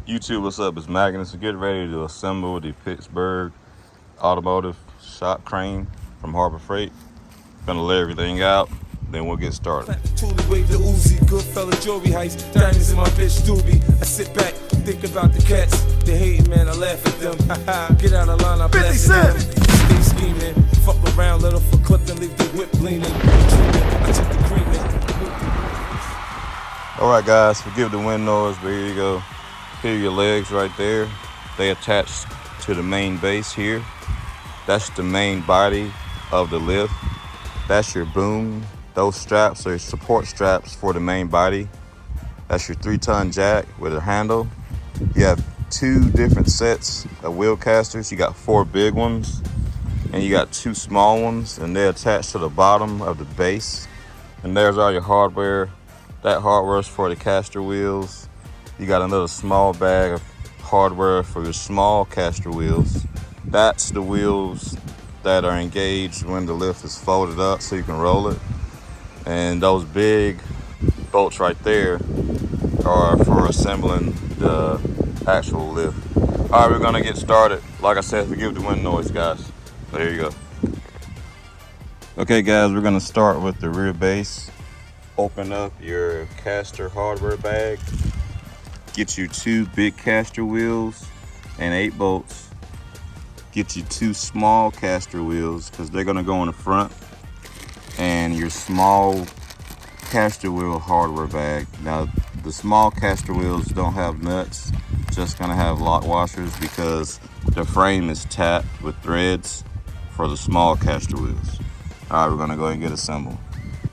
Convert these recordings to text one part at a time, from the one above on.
YouTube, what's up? It's Magnus. Get ready to assemble the Pittsburgh Automotive Shop Crane from Harborfreight. Gonna lay everything out, then we'll get started. Truly wave the Uzi, good fella jewelry heist, diamonds in my bitch doobie. I sit back, think about the cats, they hate man, I laugh at them. Get out of line, I blast them. Stay scheming, fuck around, let off a clip and leave the whip leaning. I took the creaming. Alright guys, forgive the wind noise, but here you go. Here are your legs right there. They attach to the main base here. That's the main body of the lift. That's your boom. Those straps are your support straps for the main body. That's your 3-ton jack with a handle. You have 2 different sets of wheel casters. You got 4 big ones and you got 2 small ones, and they're attached to the bottom of the base. And there's all your hardware. That hardware is for the caster wheels. You got another small bag of hardware for your small caster wheels. That's the wheels that are engaged when the lift is folded up so you can roll it. And those big bolts right there are for assembling the actual lift. All right, we're gonna get started. Like I said, forgive the wind noise, guys. So here you go. Okay guys, we're gonna start with the rear base. Open up your caster hardware bag. Get you 2 big caster wheels and 8 bolts. Get you 2 small caster wheels because they're gonna go in the front, and your small caster wheel hardware bag. Now the small caster wheels don't have nuts, just gonna have lock washers because the frame is tapped with threads for the small caster wheels. All right, we're gonna go ahead and get assembled.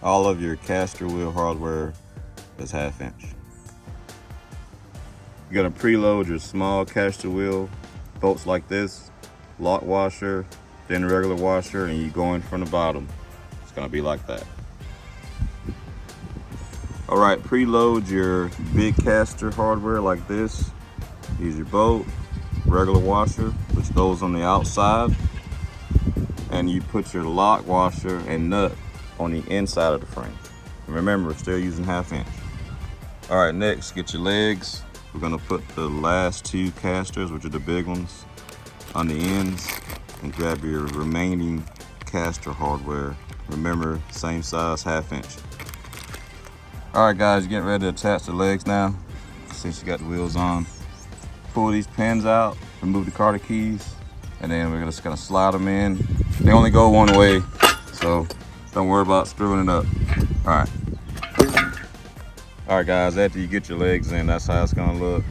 All of your caster wheel hardware is 1/2 inch. You're gonna preload your small caster wheel bolts like this, lock washer, then regular washer, and you go in from the bottom. It's gonna be like that. All right, preload your big caster hardware like this. Use your bolt, regular washer, which goes on the outside, and you put your lock washer and nut on the inside of the frame. And remember, we're still using 1/2 inch. All right, next, get your legs. We're gonna put the last 2 casters, which are the big ones, on the ends, and grab your remaining caster hardware. Remember, same size, 1/2 inch. All right guys, getting ready to attach the legs now. Since you got the wheels on, pull these pins out, remove the Carter keys, and then we're just gonna slide them in. They only go one way, so don't worry about screwing it up. All right. All right guys, after you get your legs in, that's how it's gonna look.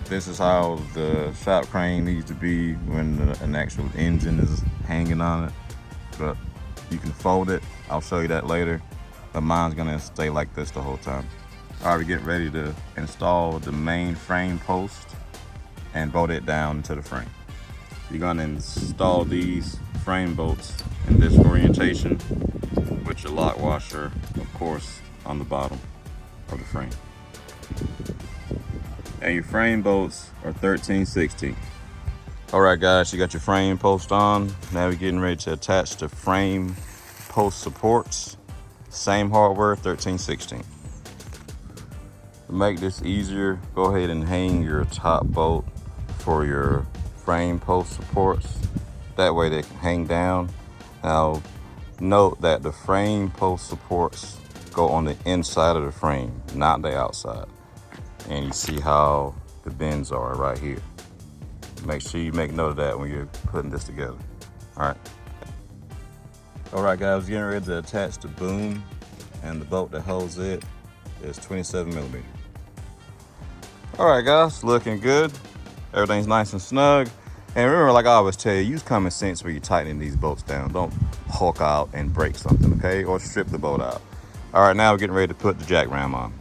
This is how the shop crane needs to be when an actual engine is hanging on it. But you can fold it, I'll show you that later. But mine's gonna stay like this the whole time. All right, we get ready to install the main frame post and bolt it down into the frame. You're gonna install these frame bolts in this orientation with your lock washer, of course, on the bottom of the frame. And your frame bolts are 13/16. All right guys, you got your frame post on. Now we're getting ready to attach the frame post supports. Same hardware, 13/16. To make this easier, go ahead and hang your top bolt for your frame post supports. That way they can hang down. Now note that the frame post supports go on the inside of the frame, not the outside. And you see how the bends are right here. Make sure you make note of that when you're putting this together. All right guys, getting ready to attach the boom, and the bolt that holds it is 27mm. All right guys, looking good. Everything's nice and snug. And remember, like I always tell you, use common sense when you're tightening these bolts down. Don't hulk out and break something, okay? Or strip the bolt out. All right, now we're getting ready to put the jack ram on.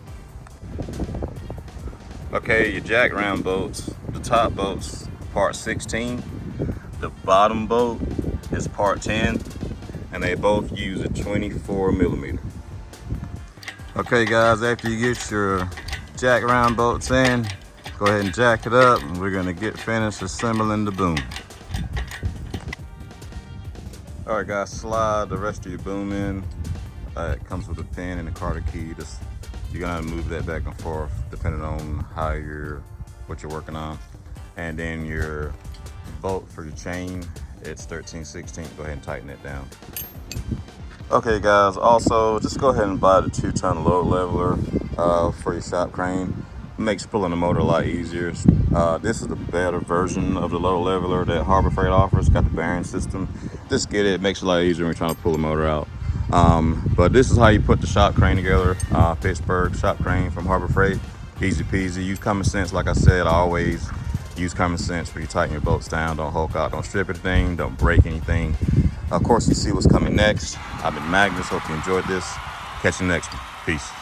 Okay, your jack ram bolts, the top bolt's part 16, the bottom bolt is part 10, and they both use a 24mm. Okay guys, after you get your jack ram bolts in, go ahead and jack it up, and we're gonna get finished assembling the boom. All right guys, slide the rest of your boom in. It comes with a pin and a Carter key. You're gonna move that back and forth depending on how your what you're working on. And then your bolt for your chain, it's 13/16. Go ahead and tighten it down. Okay guys, also just go ahead and buy the 2-ton load leveler for your shop crane. Makes pulling the motor a lot easier. This is the better version of the load leveler that Harborfreight offers. Got the bearing system. Just get it. It makes it a lot easier when you're trying to pull the motor out. But this is how you put the shop crane together. Pittsburgh shop crane from Harborfreight. Easy peasy. Use common sense. Like I said, I always use common sense when you tighten your bolts down. Don't hulk out. Don't strip anything. Don't break anything. Of course, you see what's coming next. I've been Magnus. Hope you enjoyed this. Catch you next one. Peace.